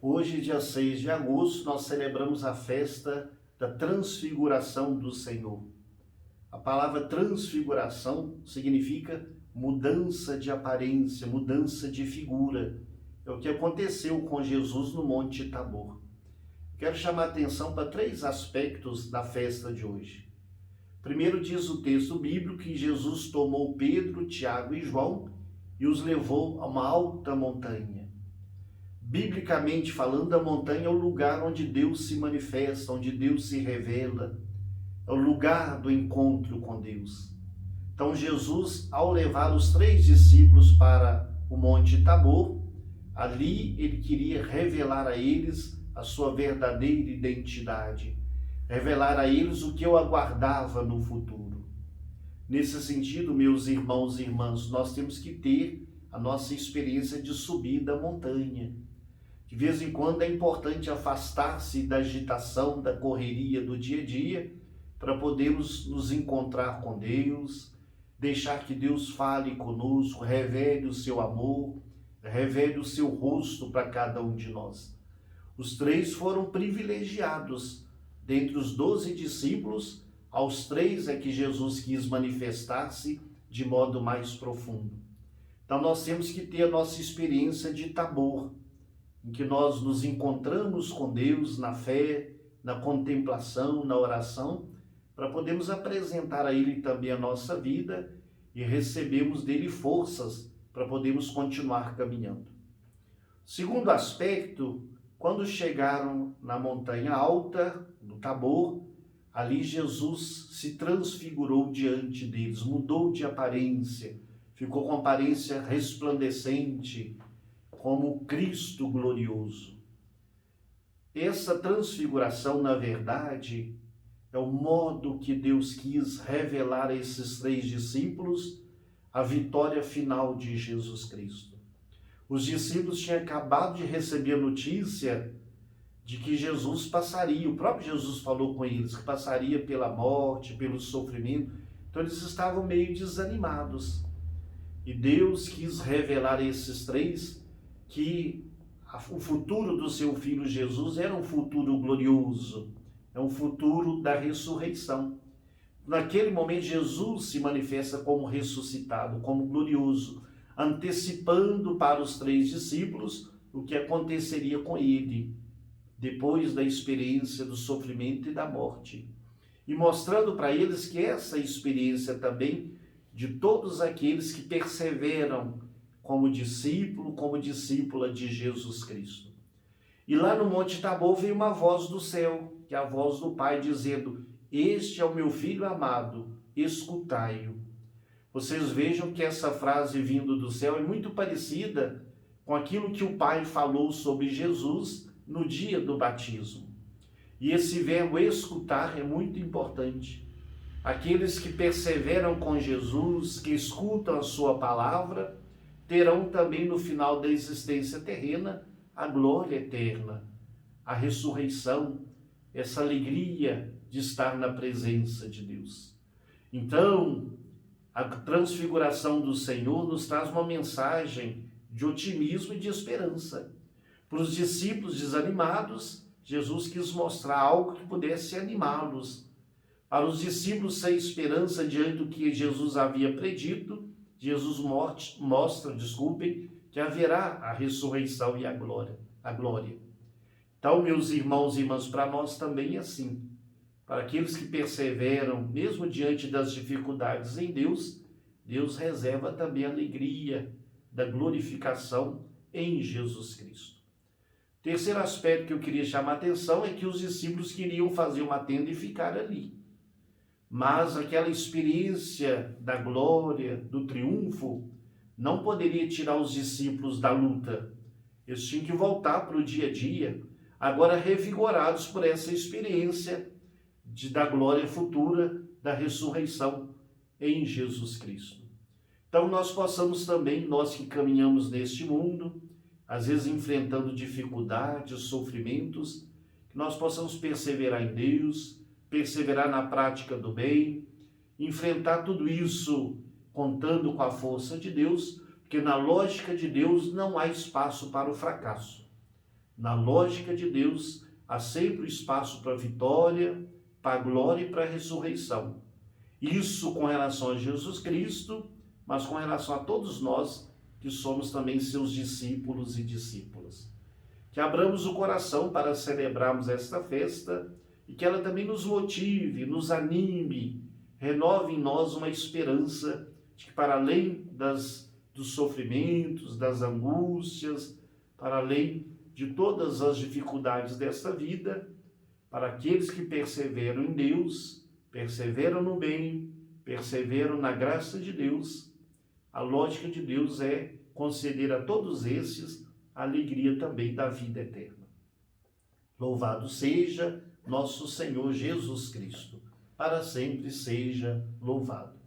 Hoje, dia 6 de agosto, nós celebramos a festa da transfiguração do Senhor. A palavra transfiguração significa mudança de aparência, mudança de figura. É o que aconteceu com Jesus no Monte Tabor. Quero chamar a atenção para 3 aspectos da festa de hoje. Primeiro, diz o texto bíblico que Jesus tomou Pedro, Tiago e João e os levou a uma alta montanha. Biblicamente falando, a montanha é o lugar onde Deus se manifesta, onde Deus se revela. É o lugar do encontro com Deus. Então Jesus, ao levar os 3 discípulos para o Monte Tabor, ali ele queria revelar a eles a sua verdadeira identidade, revelar a eles o que eu aguardava no futuro. Nesse sentido, meus irmãos e irmãs, nós temos que ter a nossa experiência de subir da montanha. De vez em quando é importante afastar-se da agitação, da correria do dia a dia, para podermos nos encontrar com Deus, deixar que Deus fale conosco, revele o seu amor, revele o seu rosto para cada um de nós. Os 3 foram privilegiados. Dentre os 12 discípulos, aos 3 é que Jesus quis manifestar-se de modo mais profundo. Então nós temos que ter a nossa experiência de Tabor, em que nós nos encontramos com Deus na fé, na contemplação, na oração, para podermos apresentar a Ele também a nossa vida e recebermos dele forças para podermos continuar caminhando. Segundo aspecto, quando chegaram na montanha alta, no Tabor, ali Jesus se transfigurou diante deles, mudou de aparência, ficou com aparência resplandecente, como Cristo glorioso. Essa transfiguração, na verdade, é o modo que Deus quis revelar a esses 3 discípulos a vitória final de Jesus Cristo. Os discípulos tinham acabado de receber a notícia de que Jesus passaria, o próprio Jesus falou com eles, que passaria pela morte, pelo sofrimento, então eles estavam meio desanimados. E Deus quis revelar a esses 3 que o futuro do seu filho Jesus era um futuro glorioso, é um futuro da ressurreição. Naquele momento, Jesus se manifesta como ressuscitado, como glorioso, antecipando para os 3 discípulos o que aconteceria com ele, depois da experiência do sofrimento e da morte. E mostrando para eles que essa experiência também de todos aqueles que perseveram como discípulo, como discípula de Jesus Cristo. E lá no Monte Tabor veio uma voz do céu, que é a voz do Pai, dizendo: "Este é o meu Filho amado, escutai-o." Vocês vejam que essa frase vindo do céu é muito parecida com aquilo que o Pai falou sobre Jesus no dia do batismo. E esse verbo escutar é muito importante. Aqueles que perseveram com Jesus, que escutam a sua palavra, terão também no final da existência terrena a glória eterna, a ressurreição, essa alegria de estar na presença de Deus. Então, a transfiguração do Senhor nos traz uma mensagem de otimismo e de esperança. Para os discípulos desanimados, Jesus quis mostrar algo que pudesse animá-los. Para os discípulos sem esperança diante do que Jesus havia predito, Jesus mostra, que haverá a ressurreição e a glória. Então, meus irmãos e irmãs, para nós também é assim. Para aqueles que perseveram, mesmo diante das dificuldades em Deus, Deus reserva também a alegria da glorificação em Jesus Cristo. Terceiro aspecto que eu queria chamar a atenção é que os discípulos queriam fazer uma tenda e ficar ali. Mas aquela experiência da glória, do triunfo, não poderia tirar os discípulos da luta. Eles tinham que voltar para o dia a dia, agora revigorados por essa experiência da glória futura, da ressurreição em Jesus Cristo. Então nós possamos também, nós que caminhamos neste mundo, às vezes enfrentando dificuldades, sofrimentos, que nós possamos perseverar em Deus, perseverar na prática do bem, enfrentar tudo isso contando com a força de Deus, porque na lógica de Deus não há espaço para o fracasso. Na lógica de Deus, há sempre espaço para a vitória, para a glória e para a ressurreição. Isso com relação a Jesus Cristo, mas com relação a todos nós que somos também seus discípulos e discípulas. Que abramos o coração para celebrarmos esta festa e que ela também nos motive, nos anime, renove em nós uma esperança de que para além dos sofrimentos, das angústias, para além de todas as dificuldades desta vida, para aqueles que perseveram em Deus, perseveram no bem, perseveram na graça de Deus, a lógica de Deus é conceder a todos esses a alegria também da vida eterna. Louvado seja nosso Senhor Jesus Cristo, para sempre seja louvado.